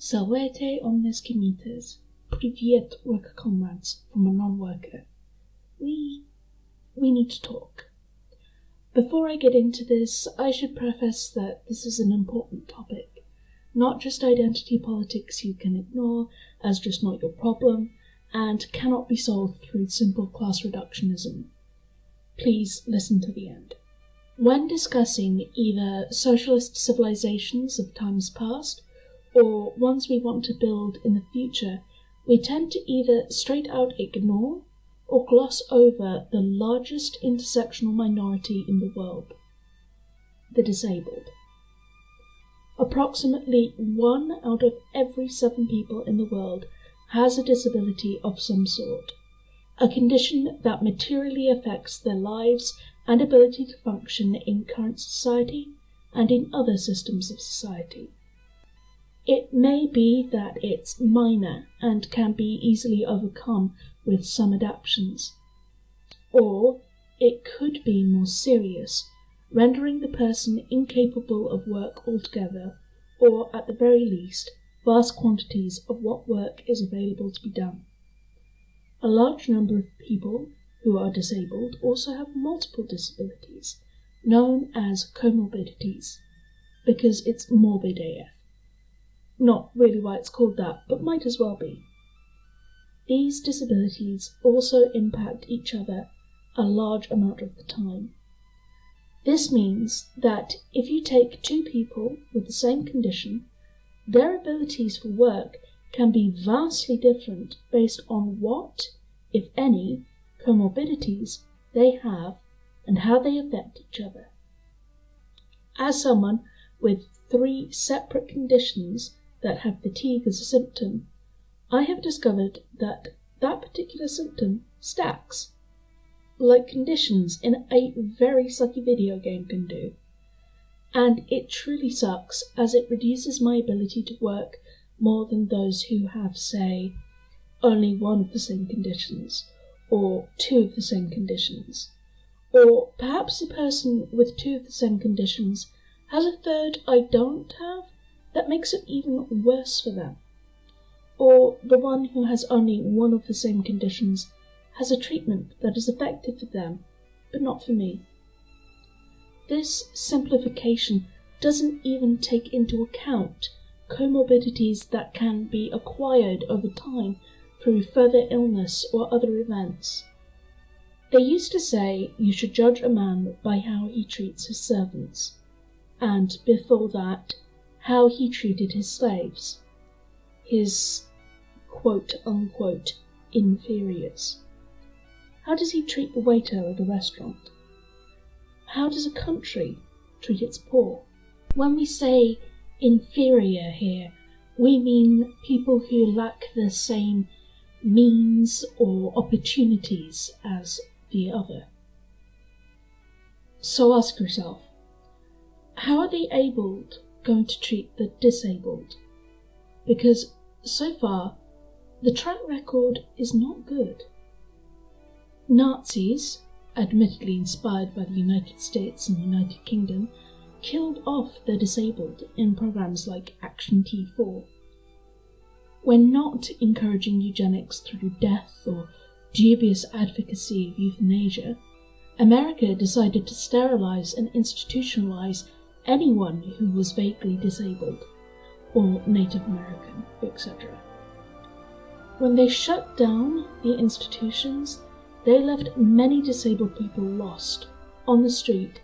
Salvete omnes commuters, privyet work comrades from a non-worker. We need to talk. Before I get into this, I should preface that this is an important topic, not just identity politics you can ignore as just not your problem, and cannot be solved through simple class reductionism. Please listen to the end. When discussing either socialist civilizations of times past, or ones we want to build in the future, we tend to either straight out ignore or gloss over the largest intersectional minority in the world, the disabled. Approximately 1 out of every 7 people in the world has a disability of some sort, a condition that materially affects their lives and ability to function in current society and in other systems of society. It may be that it's minor and can be easily overcome with some adaptations, or it could be more serious, rendering the person incapable of work altogether, or at the very least, vast quantities of what work is available to be done. A large number of people who are disabled also have multiple disabilities, known as comorbidities, because it's morbid AF. Not really why it's called that, but might as well be. These disabilities also impact each other a large amount of the time. This means that if you take 2 people with the same condition, their abilities for work can be vastly different based on what, if any, comorbidities they have and how they affect each other. As someone with 3 separate conditions that have fatigue as a symptom, I have discovered that that particular symptom stacks, like conditions in a very sucky video game can do. And it truly sucks, as it reduces my ability to work more than those who have, say, only 1 of the same conditions, or 2 of the same conditions. Or perhaps the person with 2 of the same conditions has a third I don't have that makes it even worse for them. Or the one who has only 1 of the same conditions has a treatment that is effective for them, but not for me. This simplification doesn't even take into account comorbidities that can be acquired over time through further illness or other events. They used to say you should judge a man by how he treats his servants, and before that, how he treated his slaves, his quote-unquote inferiors. How does he treat the waiter at a restaurant? How does a country treat its poor? When we say inferior here, we mean people who lack the same means or opportunities as the other. So ask yourself, how are the abled going to treat the disabled? Because so far, the track record is not good. Nazis, admittedly inspired by the United States and United Kingdom, killed off the disabled in programs like Action T4. When not encouraging eugenics through death or dubious advocacy of euthanasia, America decided to sterilize and institutionalize anyone who was vaguely disabled, or Native American, etc. When they shut down the institutions, they left many disabled people lost, on the street,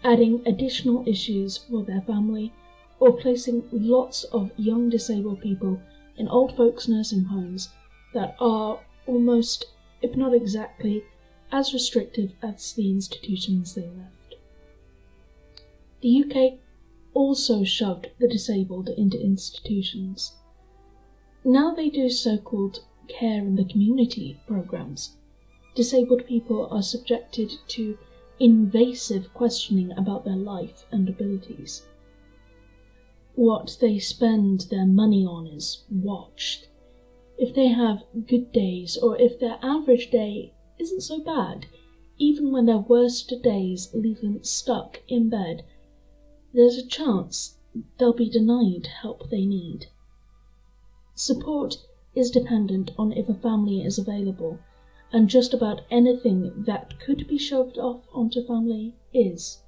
adding additional issues for their family, or placing lots of young disabled people in old folks' nursing homes that are almost, if not exactly, as restrictive as the institutions they left. The UK also shoved the disabled into institutions. Now they do so-called care in the community programs. Disabled people are subjected to invasive questioning about their life and abilities. What they spend their money on is watched. If they have good days, or if their average day isn't so bad, even when their worst days leave them stuck in bed, there's a chance they'll be denied help they need. Support is dependent on if a family is available, and just about anything that could be shoved off onto family is,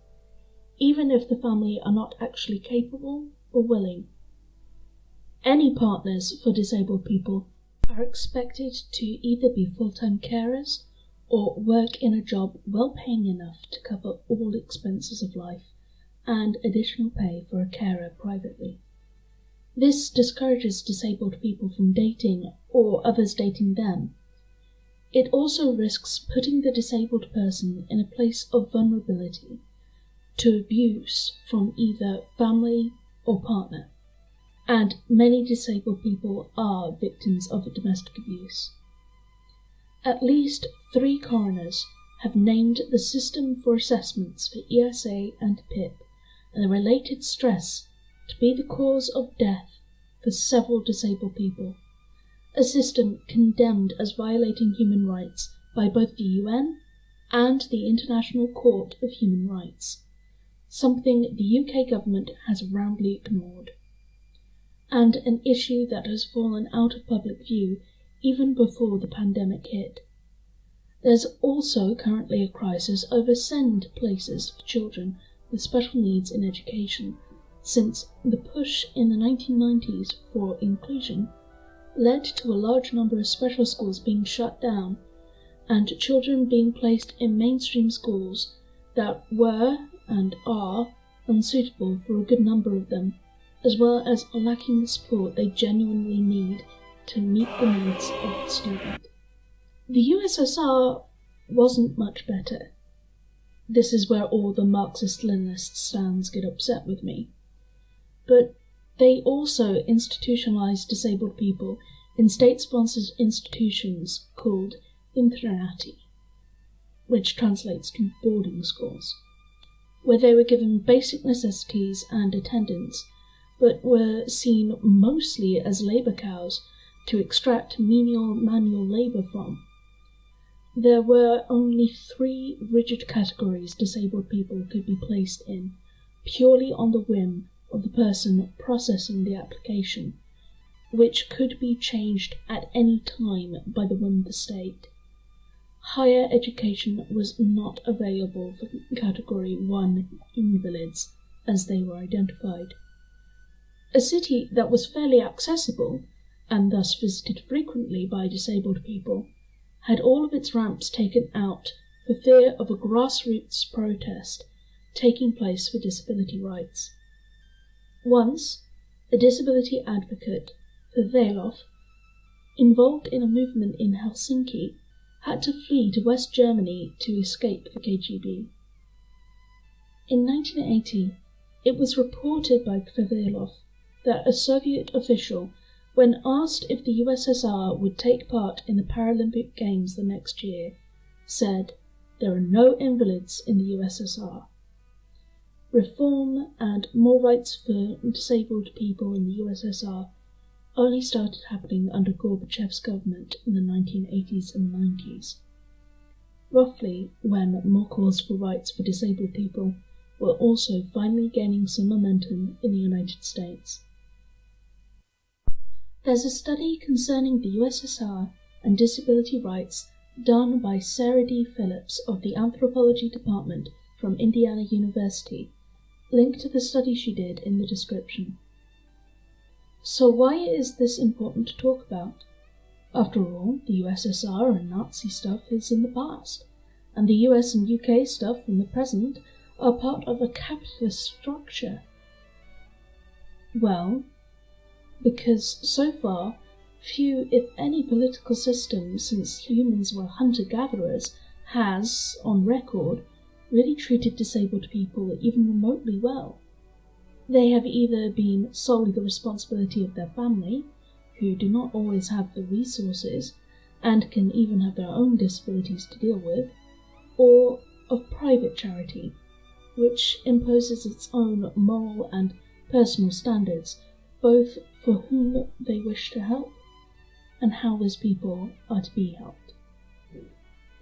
even if the family are not actually capable or willing. Any partners for disabled people are expected to either be full-time carers or work in a job well-paying enough to cover all expenses of life and additional pay for a carer privately. This discourages disabled people from dating or others dating them. It also risks putting the disabled person in a place of vulnerability to abuse from either family or partner, and many disabled people are victims of domestic abuse. At least 3 coroners have named the system for assessments for ESA and PIP and the related stress to be the cause of death for several disabled people, a system condemned as violating human rights by both the UN and the International Court of Human Rights, something the UK government has roundly ignored, and an issue that has fallen out of public view even before the pandemic hit. There's also currently a crisis over SEND places for children with special needs in education, since the push in the 1990s for inclusion led to a large number of special schools being shut down and children being placed in mainstream schools that were and are unsuitable for a good number of them, as well as lacking the support they genuinely need to meet the needs of the student. The USSR wasn't much better. This is where all the Marxist-Leninist stands get upset with me. But they also institutionalized disabled people in state-sponsored institutions called internati, which translates to boarding schools, where they were given basic necessities and attendance, but were seen mostly as labour cows to extract menial manual labour from. There were only 3 rigid categories disabled people could be placed in, purely on the whim of the person processing the application, which could be changed at any time by the whim of the state. Higher education was not available for Category 1 invalids, as they were identified. A city that was fairly accessible, and thus visited frequently by disabled people, had all of its ramps taken out for fear of a grassroots protest taking place for disability rights. Once, a disability advocate, Vavilov, involved in a movement in Helsinki, had to flee to West Germany to escape the KGB. In 1980, it was reported by Vavilov that a Soviet official, when asked if the USSR would take part in the Paralympic Games the next year, said, "There are no invalids in the USSR." Reform and more rights for disabled people in the USSR only started happening under Gorbachev's government in the 1980s and 90s, roughly when more calls for rights for disabled people were also finally gaining some momentum in the United States. There's a study concerning the USSR and disability rights done by Sarah D. Phillips of the Anthropology Department from Indiana University. Link to the study she did in the description. So why is this important to talk about? After all, the USSR and Nazi stuff is in the past, and the US and UK stuff in the present are part of a capitalist structure. Well, because so far, few, if any, political system since humans were hunter-gatherers has, on record, really treated disabled people even remotely well. They have either been solely the responsibility of their family, who do not always have the resources and can even have their own disabilities to deal with, or of private charity, which imposes its own moral and personal standards, both for whom they wish to help and how those people are to be helped.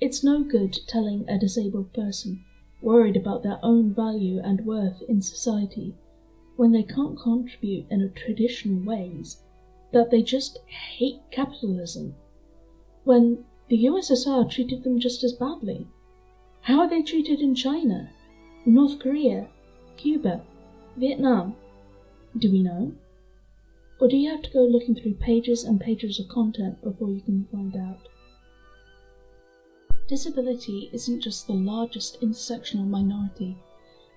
It's no good telling a disabled person, worried about their own value and worth in society, when they can't contribute in traditional ways, that they just hate capitalism, when the USSR treated them just as badly? How are they treated in China, North Korea, Cuba, Vietnam? Do we know? Or do you have to go looking through pages and pages of content before you can find out? Disability isn't just the largest intersectional minority,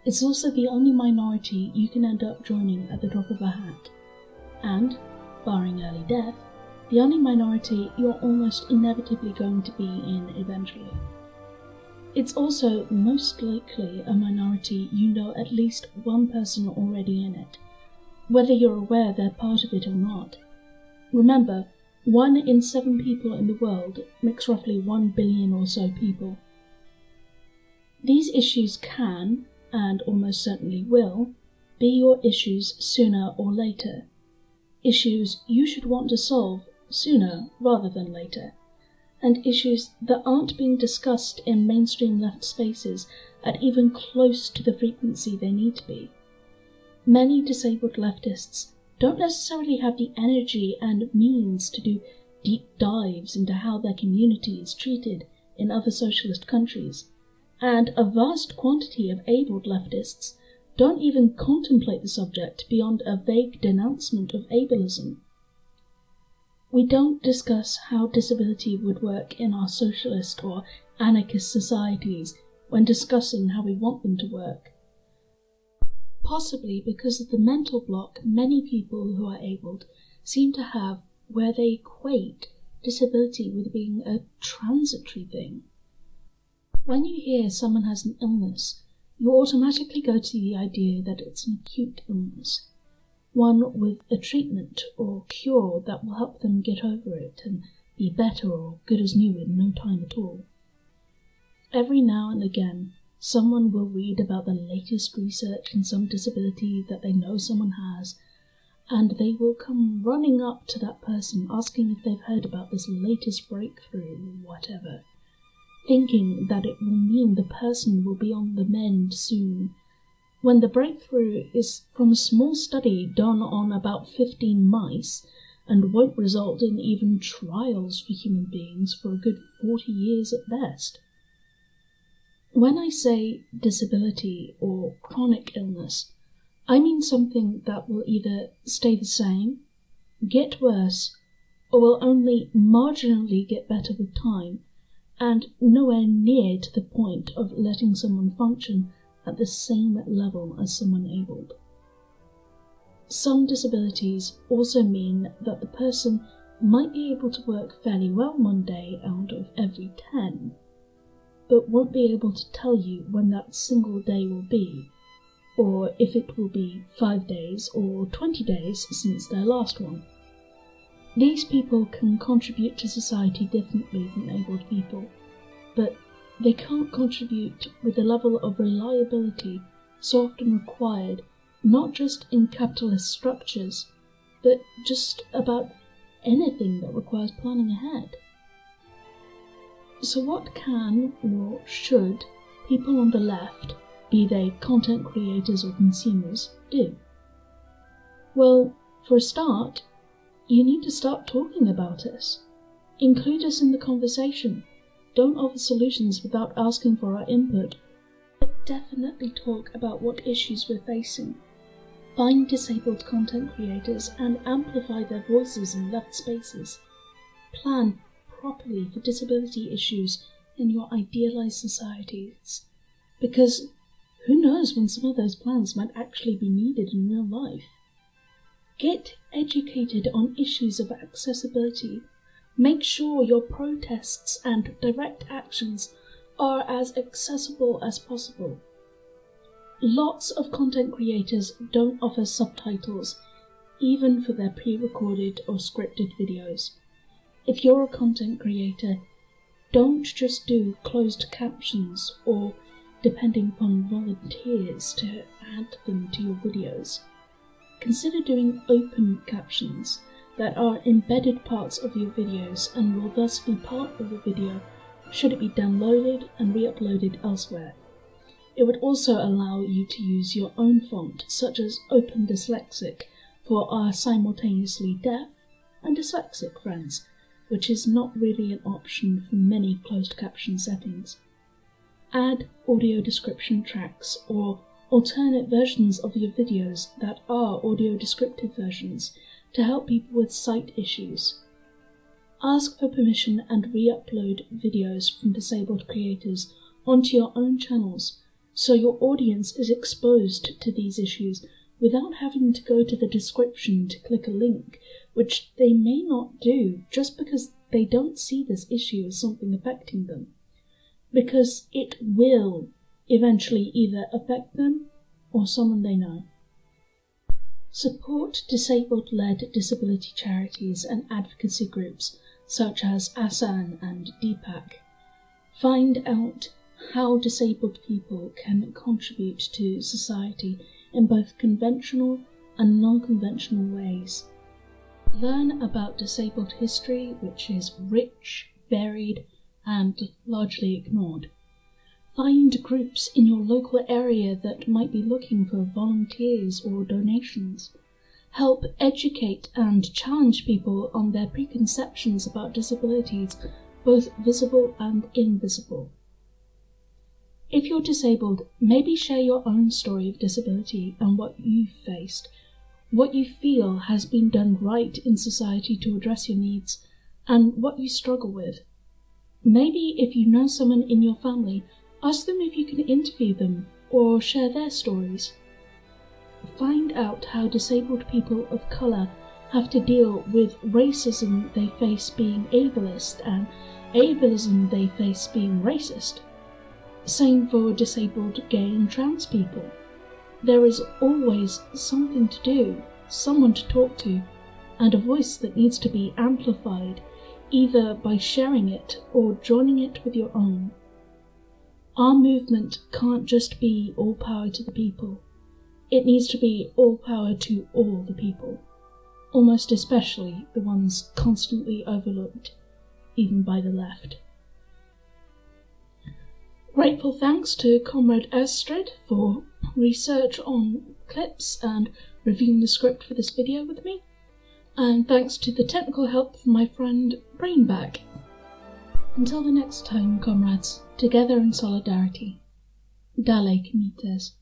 it's also the only minority you can end up joining at the drop of a hat. And, barring early death, the only minority you're almost inevitably going to be in eventually. It's also most likely a minority you know at least one person already in it, whether you're aware they're part of it or not. Remember, 1 in 7 people in the world makes roughly 1 billion or so people. These issues can, and almost certainly will, be your issues sooner or later. Issues you should want to solve sooner rather than later, and issues that aren't being discussed in mainstream left spaces at even close to the frequency they need to be. Many disabled leftists don't necessarily have the energy and means to do deep dives into how their community is treated in other socialist countries, and a vast quantity of abled leftists don't even contemplate the subject beyond a vague denouncement of ableism. We don't discuss how disability would work in our socialist or anarchist societies when discussing how we want them to work. Possibly because of the mental block many people who are abled seem to have, where they equate disability with being a transitory thing. When you hear someone has an illness, you automatically go to the idea that it's an acute illness, one with a treatment or cure that will help them get over it and be better or good as new in no time at all. Every now and again, someone will read about the latest research in some disability that they know someone has, and they will come running up to that person asking if they've heard about this latest breakthrough or whatever, thinking that it will mean the person will be on the mend soon, when the breakthrough is from a small study done on about 15 mice and won't result in even trials for human beings for a good 40 years at best. When I say disability or chronic illness, I mean something that will either stay the same, get worse, or will only marginally get better with time, and nowhere near to the point of letting someone function at the same level as someone abled. Some disabilities also mean that the person might be able to work fairly well one day out of every 10, but won't be able to tell you when that single day will be, or if it will be 5 days or 20 days since their last one. These people can contribute to society differently than abled people, but they can't contribute with the level of reliability so often required, not just in capitalist structures, but just about anything that requires planning ahead. So what can, or should, people on the left, be they content creators or consumers, do? Well, for a start, you need to start talking about us. Include us in the conversation. Don't offer solutions without asking for our input, but definitely talk about what issues we're facing. Find disabled content creators and amplify their voices in left spaces. Plan properly for disability issues in your idealized societies, because who knows when some of those plans might actually be needed in real life. Get educated on issues of accessibility. Make sure your protests and direct actions are as accessible as possible. Lots of content creators don't offer subtitles, even for their pre-recorded or scripted videos. If you're a content creator, don't just do closed captions or depending upon volunteers to add them to your videos. Consider doing open captions that are embedded parts of your videos and will thus be part of the video should it be downloaded and re-uploaded elsewhere. It would also allow you to use your own font, such as Open Dyslexic, for our simultaneously deaf, and dyslexic friends, which is not really an option for many closed caption settings. Add audio description tracks or alternate versions of your videos that are audio descriptive versions to help people with sight issues. Ask for permission and re-upload videos from disabled creators onto your own channels so your audience is exposed to these issues without having to go to the description to click a link, which they may not do just because they don't see this issue as something affecting them. Because it will eventually either affect them or someone they know. Support disabled-led disability charities and advocacy groups such as ASAN and DPAC. Find out how disabled people can contribute to society in both conventional and non-conventional ways. Learn about disabled history, which is rich, varied, and largely ignored. Find groups in your local area that might be looking for volunteers or donations. Help educate and challenge people on their preconceptions about disabilities, both visible and invisible. If you're disabled, maybe share your own story of disability and what you've faced, what you feel has been done right in society to address your needs, and what you struggle with. Maybe if you know someone in your family, ask them if you can interview them or share their stories. Find out how disabled people of colour have to deal with racism they face being ableist and ableism they face being racist. Same for disabled gay and trans people. There is always something to do, someone to talk to, and a voice that needs to be amplified, either by sharing it or joining it with your own. Our movement can't just be all power to the people. It needs to be all power to all the people, almost especially the ones constantly overlooked, even by the left. Grateful thanks to Comrade Astrid for research on clips and reviewing the script for this video with me, and thanks to the technical help from my friend Brainback. Until the next time, comrades, together in solidarity. Dale, commuters.